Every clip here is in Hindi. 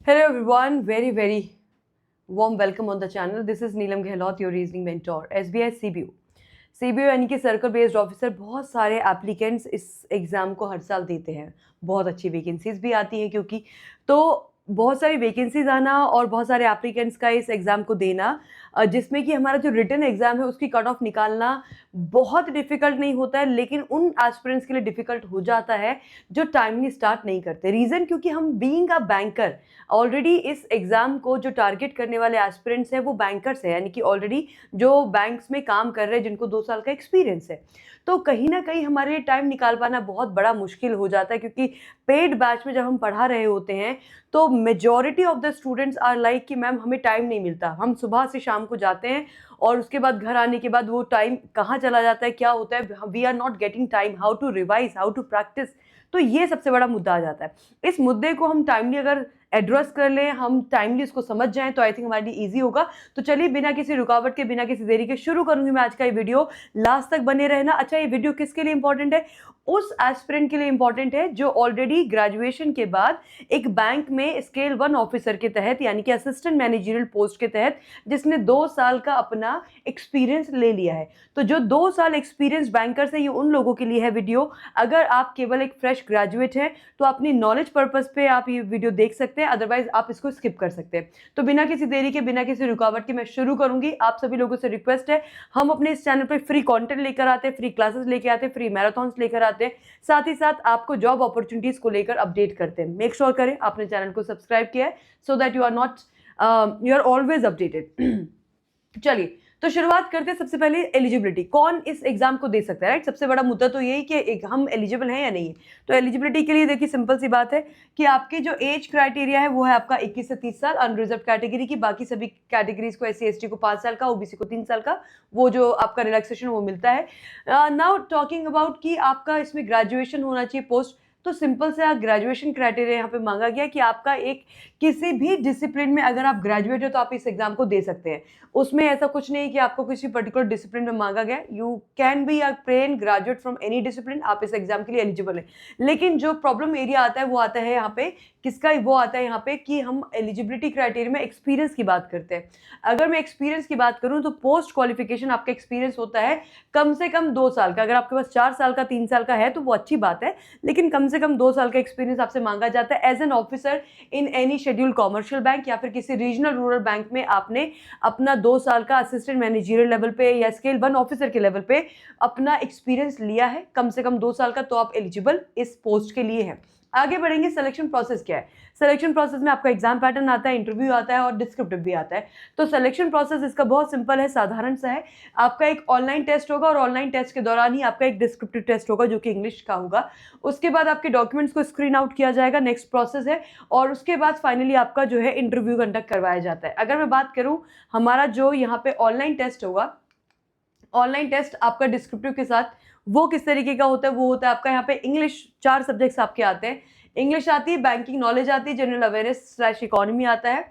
Hello everyone, very warm welcome on the channel. This is Neelam Gehlot, your reasoning mentor. SBI CBO. CBO यानी कि सर्कल बेस्ड ऑफिसर, बहुत सारे एप्लीकेंट्स इस एग्ज़ाम को हर साल देते हैं। बहुत अच्छी वैकेंसीज भी आती हैं क्योंकि तो बहुत सारी वैकेंसीज आना और बहुत सारे एप्लीकेंट्स का इस एग्ज़ाम को देना, जिसमें कि हमारा जो रिटन एग्ज़ाम है उसकी कट ऑफ निकालना बहुत डिफ़िकल्ट नहीं होता है, लेकिन उन एस्पिरेंट्स के लिए डिफ़िकल्ट हो जाता है जो टाइमली स्टार्ट नहीं करते। रीज़न क्योंकि हम बीइंग अ बैंकर ऑलरेडी इस एग्ज़ाम को जो टारगेट करने वाले एस्पिरेंट्स हैं वो बैंकर्स हैं, यानी कि ऑलरेडी जो बैंक्स में काम कर रहे हैं, जिनको 2 साल का एक्सपीरियंस है। तो कहीं न कहीं हमारे लिए टाइम निकाल पाना बहुत बड़ा मुश्किल हो जाता है, क्योंकि पेड बैच में जब हम पढ़ा रहे होते हैं तो majority of the students are like कि मैम हमें टाइम नहीं मिलता। हम सुबह से शाम को जाते हैं और उसके बाद घर आने के बाद वो टाइम कहाँ चला जाता है, क्या होता है, we are not getting time how to revise, how to practice. तो ये सबसे बड़ा मुद्दा आ जाता है। इस मुद्दे को हम टाइमली अगर एड्रेस कर लें, हम टाइमली इसको समझ जाएं, तो आई थिंक हमारे लिए ईजी होगा। तो चलिए बिना किसी रुकावट के, बिना किसी देरी के शुरू करूंगी मैं आज का ये वीडियो। लास्ट तक बने रहना। अच्छा, ये वीडियो किसके लिए इंपॉर्टेंट है? उस एस्पिरेंट के लिए इंपॉर्टेंट है जो ऑलरेडी ग्रेजुएशन के बाद एक बैंक में स्केल 1 ऑफिसर के तहत, यानी कि असिस्टेंट मैनेजरियल पोस्ट के तहत, जिसने 2 साल का अपना एक्सपीरियंस ले लिया है। तो जो 2 साल एक्सपीरियंस बैंकर से, ये उन लोगों के लिए है वीडियो। अगर आप केवल एक फ्रेश ग्रेजुएट हैं तो अपनी नॉलेज पर्पस पे आप ये वीडियो देख सकते हैं, अदरवाइज आप इसको स्किप कर सकते हैं। तो बिना किसी देरी के, बिना किसी रुकावट के मैं शुरू करूंगी। आप सभी लोगों से रिक्वेस्ट है, हम अपने इस चैनल पे फ्री कंटेंट लेकर आते हैं, फ्री क्लासेस लेकर आते हैं, फ्री मैराथन्स लेकर आते हैं, साथ ही साथ आपको जॉब अपॉर्चुनिटीज को लेकर अपडेट करते हैं। मेक श्योर करें आपने चैनल को सब्सक्राइब किया है, so that you are always updated. चलिए तो शुरुआत करते हैं। सबसे पहले एलिजिबिलिटी, कौन इस एग्जाम को दे सकता है, राइट? सबसे बड़ा मुद्दा तो यही कि हम एलिजिबल हैं या नहीं है। तो एलिजिबिलिटी के लिए देखिए सिंपल सी बात है कि आपकी जो एज क्राइटेरिया है वो है आपका 21 से 30 साल अनरिजर्व कैटेगरी की। बाकी सभी कैटेगरीज को, SC ST को 5 साल का, OBC को 3 साल का, वो जो आपका रिलैक्सेशन वो मिलता है। नाउ टॉकिंग अबाउट कि आपका इसमें ग्रेजुएशन होना चाहिए पोस्ट, तो सिंपल से ग्रेजुएशन क्राइटेरिया यहाँ पे मांगा गया कि आपका एक किसी भी डिसिप्लिन में अगर आप ग्रेजुएट हो तो आप इस एग्जाम को दे सकते हैं। उसमें ऐसा कुछ नहीं कि आपको किसी पर्टिकुलर डिसिप्लिन में मांगा गया। You can be a plain graduate from any discipline, आप इस एग्जाम के लिए एलिजिबल है। लेकिन जो प्रॉब्लम एरिया आता है वो आता है यहाँ पे किसका, वो आता है यहाँ पे कि हम एलिजिबिलिटी क्राइटेरिया में एक्सपीरियंस की बात करते हैं। अगर मैं एक्सपीरियंस की बात करूँ तो पोस्ट क्वालिफिकेशन आपका एक्सपीरियंस होता है कम से कम 2 साल का। अगर आपके पास 4 साल का, 3 साल का है तो वो अच्छी बात है, लेकिन कम से कम 2 साल का एक्सपीरियंस आपसे मांगा जाता है as an officer in any schedule commercial bank या फिर किसी रीजनल रूरल बैंक में। आपने अपना 2 साल का असिस्टेंट मैनेजरियल लेवल पे या स्केल 1 ऑफिसर के लेवल पे अपना एक्सपीरियंस लिया है कम से कम 2 साल का, तो आप एलिजिबल इस पोस्ट के लिए हैं। आगे बढ़ेंगे। सिलेक्शन प्रोसेस क्या है? सिलेक्शन प्रोसेस में आपका एग्जाम पैटर्न आता है, इंटरव्यू आता है और डिस्क्रिप्टिव भी आता है। तो सिलेक्शन प्रोसेस इसका बहुत सिंपल है, साधारण सा है। आपका एक ऑनलाइन टेस्ट होगा और ऑनलाइन टेस्ट के दौरान ही आपका एक डिस्क्रिप्टिव टेस्ट होगा जो कि इंग्लिश का होगा। उसके बाद आपके डॉक्यूमेंट्स को स्क्रीन आउट किया जाएगा, नेक्स्ट प्रोसेस है। और उसके बाद फाइनली आपका जो है इंटरव्यू कंडक्ट करवाया जाता है। अगर मैं बात करूं हमारा जो यहाँ पे ऑनलाइन टेस्ट होगा, ऑनलाइन टेस्ट आपका डिस्क्रिप्टिव के साथ, वो किस तरीके का होता है? वो होता है आपका यहाँ पे इंग्लिश, 4 सब्जेक्ट्स आपके आते हैं। इंग्लिश आती है, बैंकिंग नॉलेज आती है, जनरल अवेयरनेस / इकोनॉमी आता है,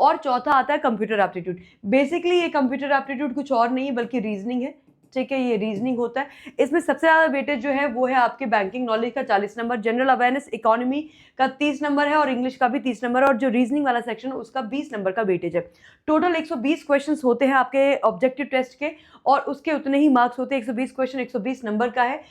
और चौथा आता है कंप्यूटर एप्टीट्यूड। बेसिकली ये कंप्यूटर एप्टीट्यूड कुछ और नहीं है बल्कि रीजनिंग है, ठीक है? ये रीजनिंग होता है। इसमें सबसे ज्यादा वेटेज जो है वो है आपके बैंकिंग नॉलेज का 40 नंबर, जनरल अवेयरनेस इकोनॉमी का 30 नंबर है और इंग्लिश का भी 30 नंबर है, और जो रीजनिंग वाला सेक्शन है उसका 20 नंबर का वेटेज है। टोटल 120 क्वेश्चंस होते हैं आपके ऑब्जेक्टिव टेस्ट के, और उसके उतने ही मार्क्स होते हैं। 120 क्वेश्चन 120 नंबर का है।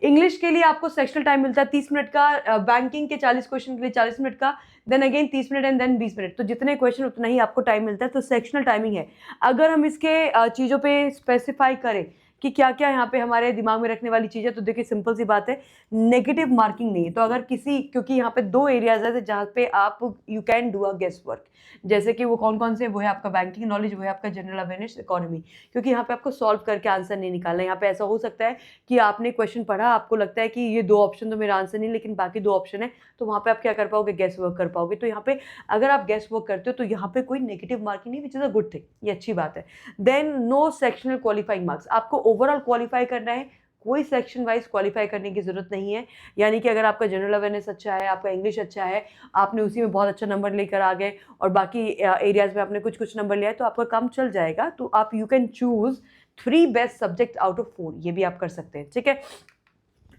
इंग्लिश के लिए आपको सेक्शनल टाइम मिलता है 30 मिनट का, बैंकिंग के 40 क्वेश्चन के लिए 40 मिनट का, then again 30 minute and then 20 minute. तो जितने क्वेश्चन उतना ही आपको टाइम मिलता है। तो सेक्शनल टाइमिंग है। अगर हम इसके चीज़ों पे स्पेसिफाई करें कि क्या क्या यहाँ पे हमारे दिमाग में रखने वाली चीज़ है, तो देखिए सिंपल सी बात है, नेगेटिव मार्किंग नहीं है। तो अगर किसी, क्योंकि यहाँ पे 2 एरियाज है जहाँ पे आप you can do a guess work, जैसे कि वो कौन कौन से, वो है आपका बैंकिंग नॉलेज, वो है आपका जनरल अवेयरनेस इकोनॉमी। क्योंकि यहाँ पे आपको सॉल्व करके आंसर नहीं निकालना है। यहाँ पे ऐसा हो सकता है कि आपने क्वेश्चन पढ़ा, आपको लगता है कि ये 2 ऑप्शन तो मेरा आंसर नहीं, लेकिन बाकी 2 ऑप्शन है, तो वहाँ पे आप क्या कर पाओगे? गेस वर्क कर पाओगे। तो यहाँ पे अगर आप गेस वर्क करते हो तो यहाँ पे कोई नेगेटिव मार्किंग नहीं, which is a good thing, ये अच्छी बात है। Then no sectional qualifying marks, आपको ओवरऑल क्वालिफाई करना है, कोई सेक्शन वाइज क्वालिफाई करने की जरूरत नहीं है। यानी कि अगर आपका जनरल अवेयरनेस अच्छा है, आपका इंग्लिश अच्छा है, आपने उसी में बहुत अच्छा नंबर लेकर आ गए और बाकी एरियाज में आपने कुछ कुछ नंबर लिया है, तो आपका काम चल जाएगा। तो आप you can choose 3 best subject out of 4, ये भी आप कर सकते हैं, ठीक है?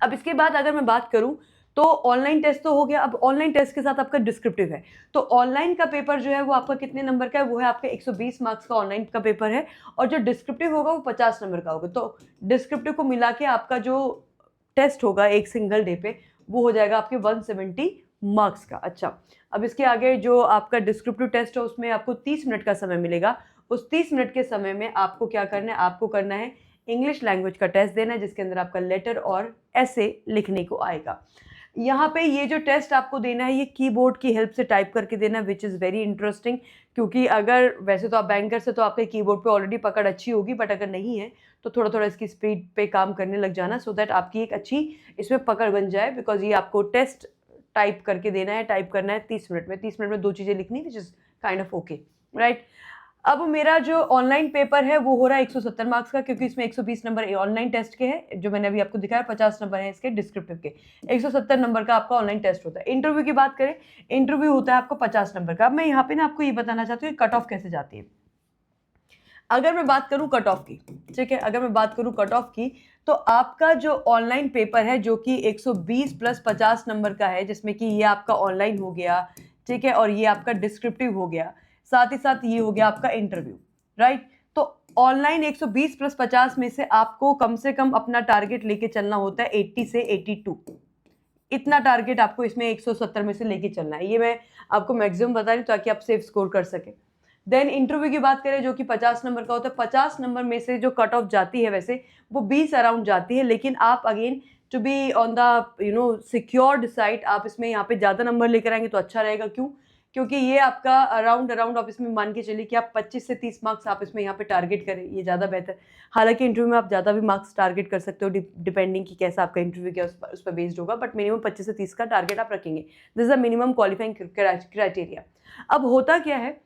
अब इसके बाद अगर मैं बात करूं तो ऑनलाइन टेस्ट तो हो गया, अब ऑनलाइन टेस्ट के साथ आपका डिस्क्रिप्टिव है। तो ऑनलाइन का पेपर जो है वो आपका कितने नंबर का है, वो है आपका 120 मार्क्स का ऑनलाइन का पेपर है, और जो डिस्क्रिप्टिव होगा वो 50 नंबर का होगा। तो डिस्क्रिप्टिव को मिला के आपका जो टेस्ट होगा एक सिंगल डे पे, वो हो जाएगा आपके 170 मार्क्स का। अच्छा, अब इसके आगे जो आपका डिस्क्रिप्टिव टेस्ट है उसमें आपको 30 मिनट का समय मिलेगा। उस 30 मिनट के समय में आपको क्या करना है, आपको करना है इंग्लिश लैंग्वेज का टेस्ट देना है, जिसके अंदर आपका लेटर और ऐसे लिखने को आएगा। यहाँ पे ये जो टेस्ट आपको देना है ये कीबोर्ड की हेल्प से टाइप करके देना है, विच इज़ वेरी इंटरेस्टिंग, क्योंकि अगर वैसे तो आप बैंकर से तो आपके कीबोर्ड पे ऑलरेडी पकड़ अच्छी होगी, बट अगर नहीं है तो थोड़ा थोड़ा इसकी स्पीड पे काम करने लग जाना, सो दैट आपकी एक अच्छी इसमें पकड़ बन जाए, बिकॉज ये आपको टेस्ट टाइप करके देना है, टाइप करना है 30 मिनट में। 30 मिनट में 2 चीज़ें लिखनी, which is kind of okay, right. अब मेरा जो ऑनलाइन पेपर है वो हो रहा है 170 मार्क्स का, क्योंकि इसमें 120 नंबर ऑनलाइन टेस्ट के हैं, जो मैंने अभी आपको दिखाया, 50 नंबर है इसके डिस्क्रिप्टिव के। 170 नंबर का आपका ऑनलाइन टेस्ट होता है। इंटरव्यू की बात करें, इंटरव्यू होता है आपको 50 नंबर का। अब मैं यहाँ पे ना आपको ये बताना चाहती हूँ कट ऑफ कैसे जाती है। अगर मैं बात करूँ कट ऑफ की, ठीक है, अगर मैं बात करूँ कट ऑफ की, तो आपका जो ऑनलाइन पेपर है जो कि 120 प्लस 50 नंबर का है, जिसमें कि ये आपका ऑनलाइन हो गया, ठीक है, और ये आपका डिस्क्रिप्टिव हो गया, साथ ही साथ ये हो गया आपका इंटरव्यू, राइट। तो ऑनलाइन 120 प्लस 50 में से आपको कम से कम अपना टारगेट लेके चलना होता है 80 से 82, इतना टारगेट आपको इसमें 170 में से लेके चलना है। ये मैं आपको मैक्सिमम बता रही हूँ ताकि आप सेफ स्कोर कर सके। देन इंटरव्यू की बात करें जो कि 50 नंबर का होता है, 50 नंबर में से जो कट ऑफ जाती है वैसे वो 20 अराउंड जाती है, लेकिन आप again to be on the secured side, आप इसमें यहाँ पे ज़्यादा नंबर लेकर आएंगे तो अच्छा रहेगा। क्यों? क्योंकि ये आपका अराउंड आप इसमें मान के चलिए कि आप 25 से 30 मार्क्स आप इसमें यहाँ पे टारगेट करें, ये ज़्यादा बेहतर। हालांकि इंटरव्यू में आप ज़्यादा भी मार्क्स टारगेट कर सकते हो, डिपेंडिंग कि कैसा आपका इंटरव्यू क्या उस पर बेस्ड होगा, बट मिनिमम 25 से 30 का टारगेट आप रखेंगे। This is a minimum qualifying criteria. अब होता क्या है,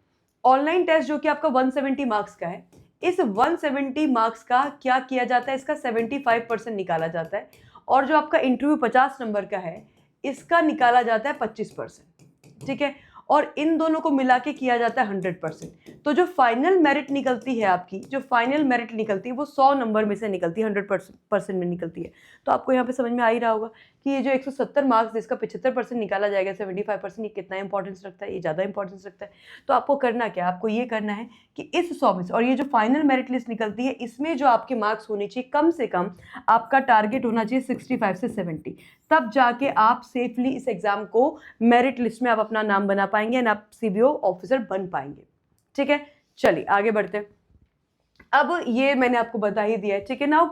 ऑनलाइन टेस्ट जो कि आपका 170 मार्क्स का है, इस 170 मार्क्स का क्या किया जाता है, इसका 75% निकाला जाता है, और जो आपका इंटरव्यू 50 नंबर का है इसका निकाला जाता है 25%, ठीक है, और इन दोनों को मिला के किया जाता है 100%। तो जो फाइनल मेरिट निकलती है आपकी, जो फाइनल मेरिट निकलती है वो 100 नंबर में से निकलती है, 100% में निकलती है। तो आपको यहाँ पे समझ में आ ही रहा होगा कि ये जो 170 मार्क्स जिसका 75% निकाला जाएगा, 75%, ये कितना इंपॉर्टेंस रखता है, ये ज़्यादा इंपॉर्टेंस रखता है। तो आपको करना क्या, आपको ये करना है कि इस 100 में से, और ये जो फाइनल मेरिट लिस्ट निकलती है इसमें जो आपके मार्क्स होने चाहिए, कम से कम आपका टारगेट होना चाहिए 65 से 70, तब जाके आप सेफली इस एग्जाम को मेरिट लिस्ट में आप अपना नाम बना पाएंगे एंड आप सीबीओ ऑफिसर बन पाएंगे, ठीक है। चलिए आगे बढ़ते हैं। अब ये मैंने आपको बता ही दिया है, ठीक है। नाउ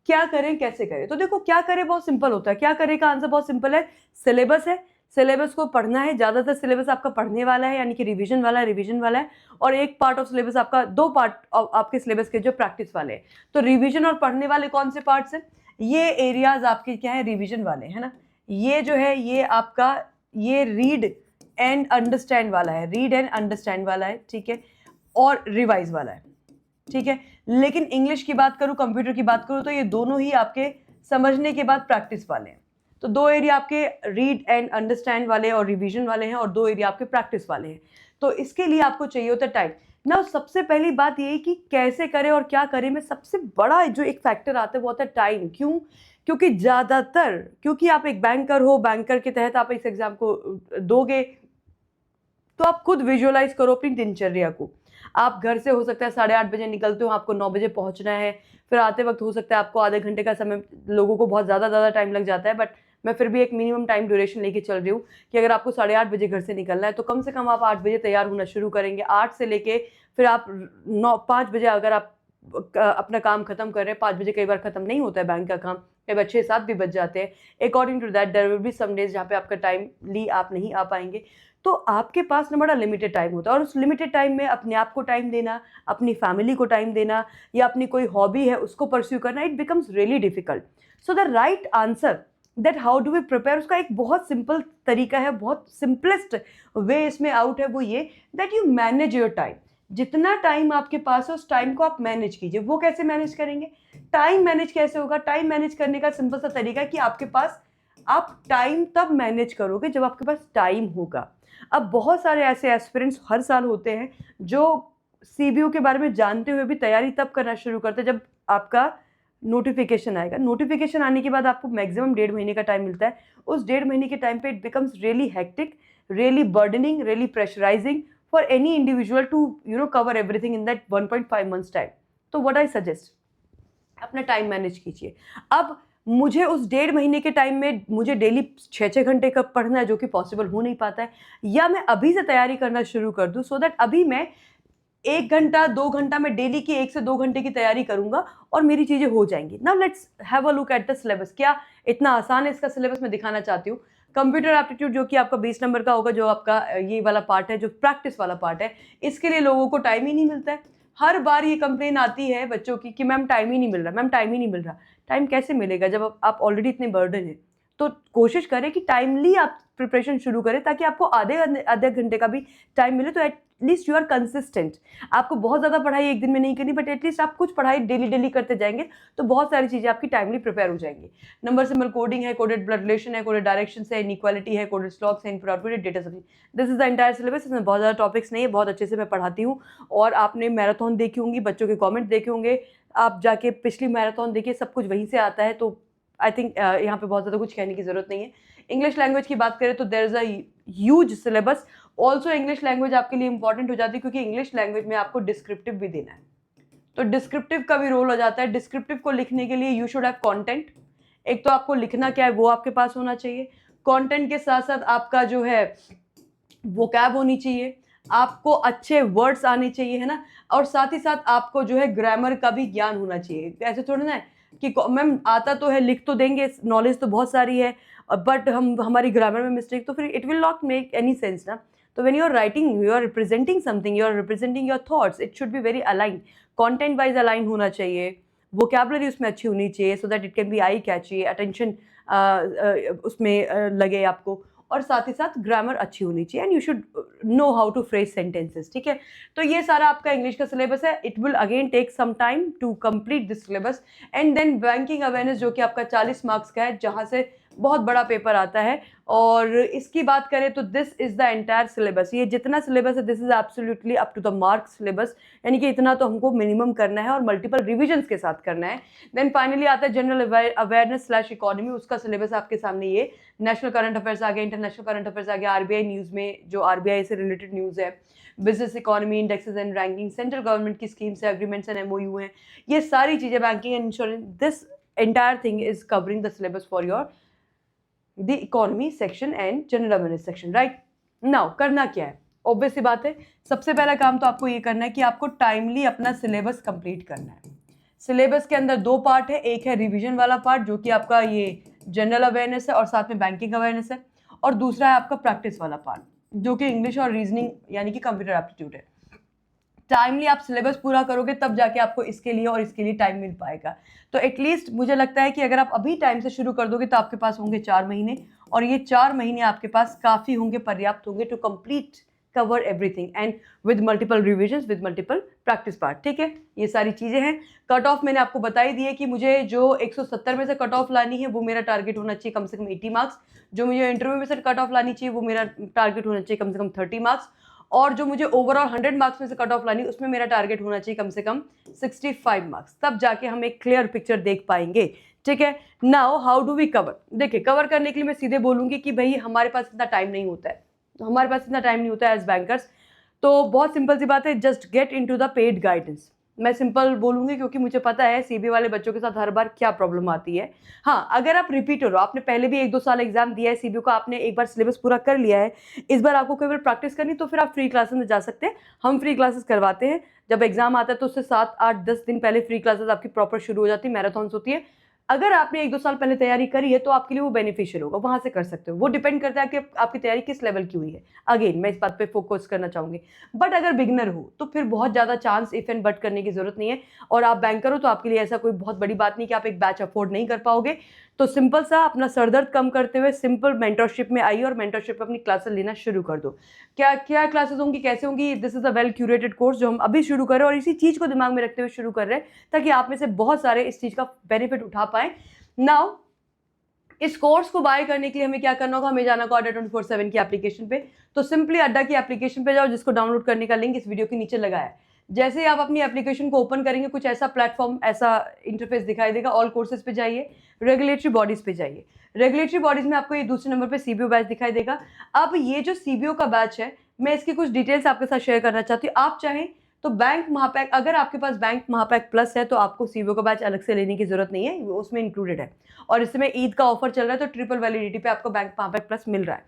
क्या करें, कैसे करें, तो देखो क्या करें बहुत सिंपल होता है। क्या करें का आंसर बहुत सिंपल है, सिलेबस है, सिलेबस को पढ़ना है। ज़्यादातर सिलेबस आपका पढ़ने वाला है, यानी कि रिवीजन वाला है, और एक पार्ट ऑफ सिलेबस आपका, 2 पार्ट आपके सिलेबस के जो प्रैक्टिस वाले हैं। तो रिवीजन और पढ़ने वाले कौन से पार्ट्स हैं, ये एरियाज आपके क्या है, रिवीजन वाले, है ना। ये जो है ये आपका ये रीड एंड अंडरस्टैंड वाला है, रीड एंड अंडरस्टैंड वाला है, ठीक है, और रिवाइज वाला है, ठीक है। लेकिन इंग्लिश की बात करूँ, कंप्यूटर की बात करूँ, तो ये दोनों ही आपके समझने के बाद प्रैक्टिस वाले हैं। तो 2 एरिया आपके रीड एंड अंडरस्टैंड वाले और रिवीजन वाले हैं, और 2 एरिया आपके प्रैक्टिस वाले हैं। तो इसके लिए आपको चाहिए होता है टाइम ना। सबसे पहली बात ये कि कैसे करें और क्या करें में सबसे बड़ा जो एक फैक्टर आता है वो होता है टाइम। क्यों? क्योंकि ज़्यादातर, क्योंकि आप एक बैंकर हो, बैंकर के तहत आप इस एग्जाम को दोगे, तो आप खुद विजुअलाइज करो अपनी दिनचर्या को। आप घर से हो सकता है 8:30 बजे निकलते हो, आपको 9 बजे पहुंचना है, फिर आते वक्त हो सकता है आपको आधे घंटे का समय, लोगों को बहुत ज़्यादा टाइम लग जाता है, बट मैं फिर भी एक मिनिमम टाइम ड्यूरेशन लेके चल रही हूँ कि अगर आपको 8:30 बजे घर से निकलना है तो कम से कम आप 8 बजे तैयार होना शुरू करेंगे। 8 से लेके फिर आप 5 बजे अगर आप अपना काम खत्म कर रहे हैं, 5 बजे कई बार खत्म नहीं होता है बैंक का काम, कई बार 6-7 भी बज जाते हैं। According to that there will be some days जहाँ पे आपका टाइम ली आप नहीं आ पाएंगे। तो आपके पास ना बड़ा लिमिटेड टाइम होता है, और उस लिमिटेड टाइम में अपने आप को टाइम देना, अपनी फैमिली को टाइम देना, या अपनी कोई हॉबी है उसको परस्यू करना, it becomes really difficult. So the right answer that how do we prepare, उसका एक बहुत सिंपल तरीका है, बहुत सिंपलेस्ट वे इसमें आउट है, वो ये that you manage your time. जितना टाइम आपके पास है उस टाइम को आप मैनेज कीजिए। वो कैसे मैनेज करेंगे, टाइम मैनेज कैसे होगा, टाइम मैनेज करने का सिंपल सा तरीका है कि आपके पास, आप टाइम तब मैनेज करोगे जब आपके पास टाइम होगा। अब बहुत सारे ऐसे एस्पिरेंट्स हर साल होते हैं जो सीबीओ के बारे में जानते हुए भी तैयारी तब करना शुरू करते हैं जब आपका नोटिफिकेशन आएगा। नोटिफिकेशन आने के बाद आपको मैक्सिमम 1.5 महीने का टाइम मिलता है। उस 1.5 महीने के टाइम पे it becomes really hectic, really burdening, really pressurizing for any individual to cover everything in that 1.5 months time. तो व्हाट आई सजेस्ट, अपना टाइम मैनेज कीजिए। अब मुझे उस 1.5 महीने के टाइम में मुझे डेली 6-6 घंटे का पढ़ना है, जो कि पॉसिबल हो नहीं पाता है, या मैं अभी से तैयारी करना शुरू कर दूं सो दैट अभी मैं 1 घंटा 2 घंटा में डेली की 1 से 2 घंटे की तैयारी करूंगा और मेरी चीजें हो जाएंगी। Now let's have a look at the syllabus. क्या इतना आसान है इसका सिलेबस? मैं दिखाना चाहती हूँ। कंप्यूटर एप्टीट्यूड जो कि आपका 20 नंबर का होगा, जो आपका ये वाला पार्ट है, जो प्रैक्टिस वाला पार्ट है, इसके लिए लोगों को टाइम ही नहीं मिलता है। हर बार ये कंप्लेन आती है बच्चों की कि मैम टाइम ही नहीं मिल रहा, मैम टाइम ही नहीं मिल रहा। टाइम कैसे मिलेगा जब आप ऑलरेडी इतने बर्डन है? तो कोशिश करें कि टाइमली आप प्रिपरेशन शुरू करें, ताकि आपको आधे घंटे का भी टाइम मिले, तो एटलीस्ट यू आर कंसिस्टेंट। आपको बहुत ज़्यादा पढ़ाई एक दिन में नहीं करनी, बट एटलीस्ट आप कुछ पढ़ाई डेली डेली करते जाएंगे तो बहुत सारी चीज़ें आपकी टाइमली प्रिपेयर हो जाएंगी। नंबर सिंबल कोडिंग है, कोडेड ब्लड रिलेशन है, कोडेड डायरेक्शन है, इनइक्वालिटी है, कोडेड स्लॉक्स है, input output, data subject. This is the entire syllabus. इसमें बहुत ज़्यादा टॉपिक्स नहीं है, बहुत अच्छे से मैं पढ़ाती हूँ। और आपने मैराथन देखी होंगी, बच्चों के कॉमेंट देखे होंगे, आप जाके पिछली मैराथन देखिए, सब कुछ वहीं से आता है। तो आई थिंक यहाँ पे बहुत ज़्यादा कुछ कहने की ज़रूरत नहीं है। इंग्लिश लैंग्वेज की बात करें तो there is a huge syllabus. Also English language आपके लिए इंपॉर्टेंट हो जाती है, क्योंकि इंग्लिश लैंग्वेज में आपको डिस्क्रिप्टिव भी देना है, तो डिस्क्रिप्टिव का भी रोल हो जाता है। डिस्क्रिप्टिव को लिखने के लिए यू शुड हैव कंटेंट। एक तो आपको लिखना क्या है वो आपके पास होना चाहिए। कंटेंट के साथ साथ आपका जो है वोकैब होनी चाहिए, आपको अच्छे वर्ड्स आने चाहिए, है ना। और साथ ही साथ आपको जो है ग्रामर का भी ज्ञान होना चाहिए। ऐसे थोड़ा ना है कि मैम आता तो है, लिख तो देंगे, नॉलेज तो बहुत सारी है, बट हमारी ग्रामर में मिस्टेक, तो फिर it will not make any sense ना। तो when you are writing, you are representing something, you are representing your thoughts, it should be very align, content wise align होना चाहिए, वोकैबुलरी उसमें अच्छी होनी चाहिए, so that it can be eye catchy, attention उसमें लगे आपको, और साथ ही साथ ग्रामर अच्छी होनी चाहिए, and you should know how to phrase sentences. ठीक है, तो ये सारा आपका इंग्लिश का सिलेबस है। It will again take some time to complete this syllabus. And then banking awareness, जो कि आपका 40 मार्क्स का है, जहाँ से बहुत बड़ा पेपर आता है। और इसकी बात करें तो this is the entire syllabus. ये जितना सिलेबस है, this is absolutely up to the mark syllabus, यानी कि इतना तो हमको मिनिमम करना है और मल्टीपल रिविजन्स के साथ करना है। देन फाइनली आता है जनरल अवेयरनेस स्लैश इकोनॉमी। उसका सिलेबस आपके सामने ये नेशनल करंट अफेयर्स आ गया, इंटरनेशनल करंट अफेयर्स आ गया, आरबीआई न्यूज़ में जो आरबीआई से रिलेटेड न्यूज़ है, business economy, indexes and ranking, central government की स्कीम्स है, एग्रीमेंट्स एंड एमओयू हैं, ये सारी चीज़ें, banking and insurance, this entire thing is covering the syllabus for your the economy section and general awareness section. Right now करना क्या है? ऑब्वियस सी बात है, सबसे पहला काम तो आपको ये करना है कि आपको टाइमली अपना सिलेबस कंप्लीट करना है। सिलेबस के अंदर 2 पार्ट है, एक है रिवीजन वाला पार्ट, जो कि आपका ये जनरल अवेयरनेस है और साथ में बैंकिंग अवेयरनेस है, और दूसरा है आपका प्रैक्टिस वाला पार्ट, जो कि इंग्लिश और रीजनिंग यानी कि कंप्यूटर एप्टीट्यूड है। टाइमली आप सिलेबस पूरा करोगे तब जाके आपको इसके लिए और इसके लिए टाइम मिल पाएगा। तो एटलीस्ट मुझे लगता है कि अगर आप अभी टाइम से शुरू कर दोगे तो आपके पास होंगे 4 महीने, और ये 4 महीने आपके पास काफ़ी होंगे, पर्याप्त होंगे to complete cover everything and with multiple revisions, with multiple practice part. ठीक है, ये सारी चीज़ें हैं। कट ऑफ मैंने आपको बता ही दी है कि मुझे जो 170 में से कट ऑफ लानी है वो मेरा टारगेट होना चाहिए कम से कम 80 मार्क्स। जो मुझे इंटरव्यू में से कट ऑफ लानी चाहिए वो मेरा टारगेट होना चाहिए कम से कम 30 मार्क्स। और जो मुझे ओवरऑल 100 मार्क्स में से कट ऑफ लानी, उसमें मेरा टारगेट होना चाहिए कम से कम 65 मार्क्स। तब जाके हम एक क्लियर पिक्चर देख पाएंगे। ठीक है, now how do we cover? देखिए, कवर करने के लिए मैं सीधे बोलूंगी कि भाई हमारे पास इतना टाइम नहीं होता है, हमारे पास इतना टाइम नहीं होता है एज बैंकर्स। तो बहुत सिंपल सी बात है, just get into the paid guidance. मैं सिंपल बोलूंगी क्योंकि मुझे पता है सीबी वाले बच्चों के साथ हर बार क्या प्रॉब्लम आती है। हाँ, अगर आप रिपीटर हो, आपने पहले भी 1-2 साल एग्जाम दिया है सीबीयू का, आपने एक बार सिलेबस पूरा कर लिया है, इस बार आपको केवल प्रैक्टिस करनी, तो फिर आप फ्री क्लासेस में जा सकते हैं। हम फ्री क्लासेस करवाते हैं। जब एग्जाम आता है तो उससे 7-8-10 दिन पहले फ्री क्लासेस आपकी प्रॉपर शुरू हो जाती है, मैराथन्स होती है। अगर आपने 1-2 साल पहले तैयारी करी है तो आपके लिए वो बेनिफिशियल होगा, वहां से कर सकते हो। वो डिपेंड करता है कि आपकी तैयारी किस लेवल की हुई है। अगेन मैं इस बात पे फोकस करना चाहूंगी। बट अगर बिगनर हो तो फिर बहुत ज़्यादा चांस इफ एंड बट करने की जरूरत नहीं है, और आप बैंकर हो तो आपके लिए ऐसा कोई बहुत बड़ी बात नहीं कि आप एक बैच अफोर्ड नहीं कर पाओगे। तो सिंपल सा अपना सरदर्द कम करते हुए सिंपल मेंटरशिप में आइए और मेंटरशिप में अपनी क्लासेस लेना शुरू कर दो। क्या क्या क्लासेस होंगी, कैसे होंगी? This is a well curated course जो हम अभी शुरू कर रहे हैं, और इसी चीज़ को दिमाग में रखते हुए शुरू कर रहे हैं ताकि आप में से बहुत सारे इस चीज़ का बेनिफिट उठा पाएं। नाउ इस कोर्स को बाय करने के लिए हमें क्या करना होगा? हमें जाना होगा अड्डा 24/7 की एप्लीकेशन पे। तो सिंपली अड्डा की एप्लीकेशन पे जाओ, जिसको डाउनलोड करने का लिंक इस वीडियो के नीचे लगा है। जैसे ही आप अपनी एप्लीकेशन को ओपन करेंगे कुछ ऐसा प्लेटफॉर्म, ऐसा इंटरफेस दिखाई देगा। ऑल कोर्सेज पे जाइए, रेगुलेटरी बॉडीज़ पे जाइए। रेगुलेटरी बॉडीज़ में आपको ये दूसरे नंबर पे सीबीओ बैच दिखाई देगा। अब ये जो सीबीओ का बैच है, मैं इसकी कुछ डिटेल्स आपके साथ शेयर करना चाहती हूँ। आप चाहें तो बैंक महापैक, अगर आपके पास बैंक महापैक प्लस है तो आपको सीबीओ का बैच अलग से लेने की जरूरत नहीं है, वो उसमें इंक्लूडेड है। और इस समय ईद का ऑफर चल रहा है तो ट्रिपल वैलिडिटी पे आपको बैंक महापैक प्लस मिल रहा है,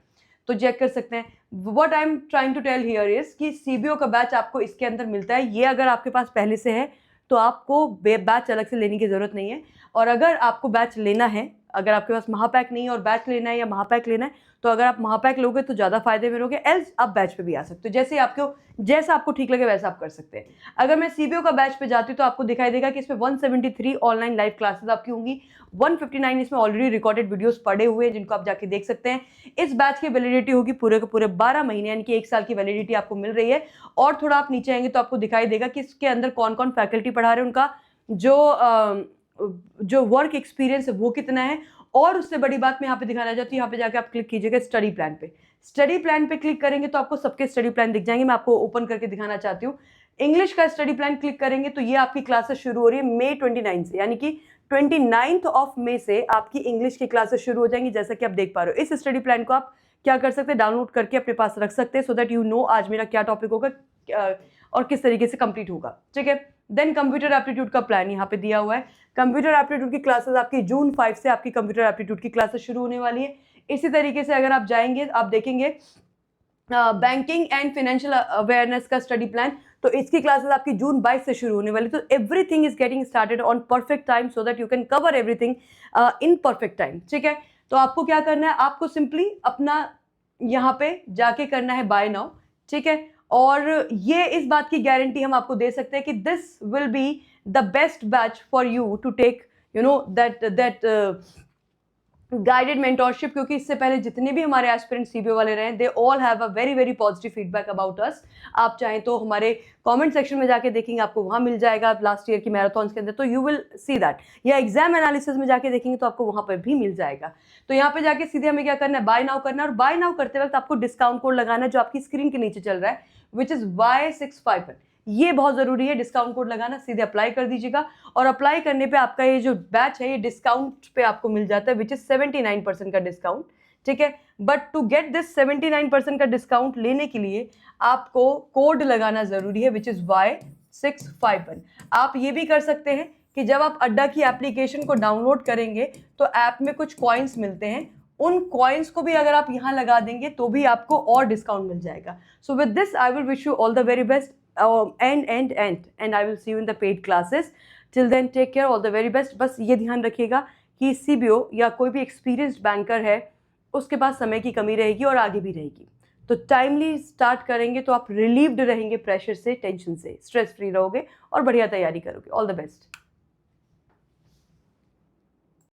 तो चेक कर सकते हैं। What I am trying to tell here is कि सीबीओ का बैच आपको इसके अंदर मिलता है। ये अगर आपके पास पहले से है तो आपको बैच अलग से लेने की जरूरत नहीं है। और अगर आपको बैच लेना है, अगर आपके पास महापैक नहीं है और बैच लेना है या महापैक लेना है, तो अगर आप महापैक लोगे तो ज़्यादा फायदे में लोगे, एल्स आप बैच पे भी आ सकते हो। जैसा आपको ठीक लगे वैसा आप कर सकते हैं। अगर मैं सीबीओ का बैच पे जाती हूँ तो आपको दिखाई देगा कि इसमें 173 ऑनलाइन लाइव क्लासेस आपकी होंगी। 159 इसमें ऑलरेडी रिकॉर्डेड वीडियोस पड़े हुए हैं जिनको आप जाके देख सकते हैं। इस बैच की वैलिडिटी होगी पूरे के पूरे 12 महीने, यानी कि 1 साल की वैलिडिटी आपको मिल रही है। और थोड़ा आप नीचे आएंगे तो आपको दिखाई देगा कि इसके अंदर कौन कौन फैकल्टी पढ़ा रहे हैं, उनका जो वर्क एक्सपीरियंस है वो कितना है। और उससे बड़ी बात मैं यहाँ पे दिखाना चाहती हूँ, यहाँ पे जाके आप क्लिक कीजिएगा स्टडी प्लान पे। स्टडी प्लान पे क्लिक करेंगे तो आपको सबके स्टडी प्लान दिख जाएंगे। मैं आपको ओपन करके दिखाना चाहती हूँ। इंग्लिश का स्टडी प्लान क्लिक करेंगे तो ये आपकी क्लासेस शुरू हो रही है मई 29 से, यानी कि 29 ऑफ मई से आपकी इंग्लिश की क्लासेस शुरू हो जाएंगी। जैसा कि आप देख पा रहे हो, इस स्टडी प्लान को आप क्या कर सकते हैं, डाउनलोड करके अपने पास रख सकते हैं, सो दैट यू नो आज मेरा क्या टॉपिक होगा और किस तरीके से कंप्लीट होगा। ठीक है। देन कंप्यूटर एप्टीट्यूड का प्लान यहाँ पे दिया हुआ है। कंप्यूटर एप्टीट्यूड की क्लासेस आपकी जून 5 से आपकी कंप्यूटर एप्टीट्यूड की क्लासेस शुरू होने वाली है। इसी तरीके से अगर आप जाएंगे आप देखेंगे बैंकिंग एंड फाइनेंशियल अवेयरनेस का स्टडी प्लान, तो इसकी क्लासेस आपकी जून 22 से शुरू होने वाली। तो everything is getting started on perfect time so that you can cover everything in perfect time. ठीक है। तो आपको क्या करना है, आपको सिंपली अपना यहाँ पे जाके करना है बाय नाउ। ठीक है। और ये इस बात की गारंटी हम आपको दे सकते हैं कि this will be the best batch for you to take that guided mentorship, क्योंकि इससे पहले जितने भी हमारे एस्पिरेंट सीबीओ वाले रहे, they all have a very very positive feedback about us. आप चाहें तो हमारे कमेंट सेक्शन में जाके देखेंगे, आपको वहां मिल जाएगा लास्ट ईयर की मैराथन के अंदर, तो यू विल सी दैट। या एग्जाम एनालिसिस में जाके देखेंगे तो आपको वहां पर भी मिल जाएगा। तो यहाँ पे जाके सीधे हमें क्या करना है, बाय नाउ करना है। और बाय नाउ करते वक्त आपको डिस्काउंट कोड लगाना है जो आपकी स्क्रीन के नीचे चल रहा है, विच इज Y651। ये बहुत जरूरी है, डिस्काउंट कोड लगाना। सीधे अप्लाई कर दीजिएगा और अप्लाई करने पे आपका ये जो बैच है ये डिस्काउंट पे आपको मिल जाता है, विच इज 79% का डिस्काउंट। ठीक है। बट टू गेट दिस 79% का डिस्काउंट लेने के लिए आपको कोड लगाना जरूरी है, विच इज Y651। आप ये भी कर सकते हैं कि जब आप अड्डा की एप्लीकेशन को डाउनलोड करेंगे तो ऐप में कुछ कॉइन्स मिलते हैं, उन कॉइन्स को भी अगर आप यहाँ लगा देंगे तो भी आपको और डिस्काउंट मिल जाएगा। So with this I will wish you all the very best and I will see you in the paid classes. Till then take care, all the very best। बस ये ध्यान रखिएगा कि सीबीओ या कोई भी एक्सपीरियंस्ड बैंकर है उसके पास समय की कमी रहेगी और आगे भी रहेगी। तो टाइमली स्टार्ट करेंगे तो आप रिलीव्ड रहेंगे प्रेशर से, टेंशन से, स्ट्रेस फ्री रहोगे और बढ़िया तैयारी करोगे। All the best.